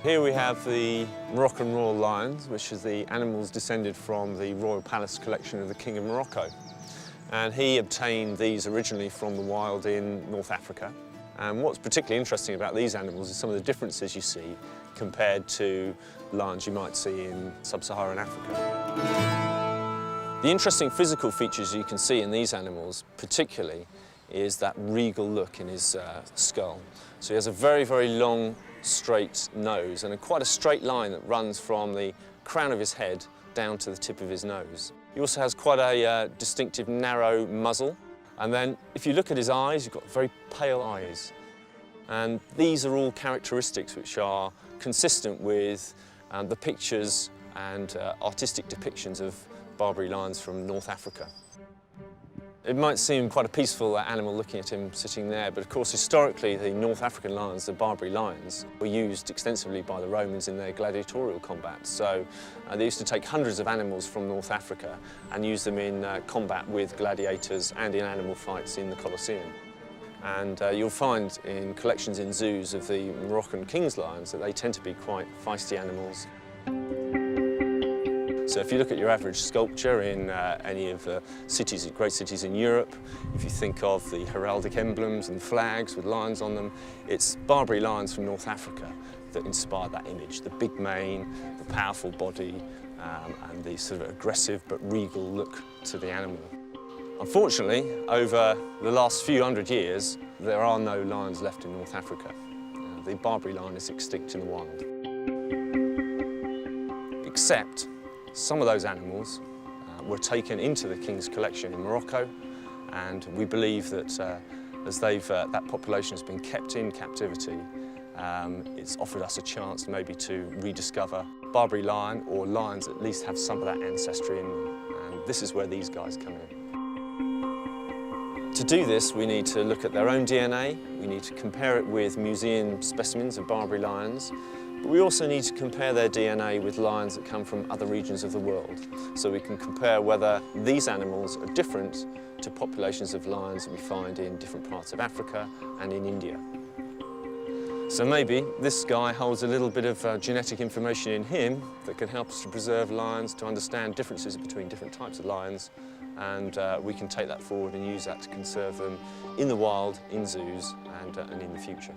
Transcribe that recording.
Here we have the Moroccan royal lions, which is the animals descended from the Royal Palace collection of the King of Morocco. And he obtained these originally from the wild in North Africa. And what's particularly interesting about these animals is some of the differences you see compared to lions you might see in sub-Saharan Africa. The interesting physical features you can see in these animals particularly is that regal look in his skull. So he has a very, very long, straight nose and quite a straight line that runs from the crown of his head down to the tip of his nose. He also has quite a distinctive narrow muzzle. And then if you look at his eyes, you've got very pale eyes. And these are all characteristics which are consistent with the pictures and artistic depictions of Barbary lions from North Africa. It might seem quite a peaceful animal looking at him sitting there, but of course historically the North African lions, the Barbary lions, were used extensively by the Romans in their gladiatorial combat. So they used to take hundreds of animals from North Africa and use them in combat with gladiators and in animal fights in the Colosseum. And you'll find in collections in zoos of the Moroccan king's lions that they tend to be quite feisty animals. So if you look at your average sculpture in any of the cities, great cities in Europe, if you think of the heraldic emblems and flags with lions on them, it's Barbary lions from North Africa that inspired that image. The big mane, the powerful body, and the sort of aggressive but regal look to the animal. Unfortunately, over the last few hundred years, there are no lions left in North Africa. The Barbary lion is extinct in the wild. Except some of those animals were taken into the King's collection in Morocco, and we believe that as that population has been kept in captivity, it's offered us a chance maybe to rediscover Barbary lion, or lions that at least have some of that ancestry in them, and this is where these guys come in. To do this, we need to look at their own DNA, we need to compare it with museum specimens of Barbary lions, but we also need to compare their DNA with lions that come from other regions of the world, so we can compare whether these animals are different to populations of lions that we find in different parts of Africa and in India. So maybe this guy holds a little bit of genetic information in him that can help us to preserve lions, to understand differences between different types of lions, and we can take that forward and use that to conserve them in the wild, in zoos, and in the future.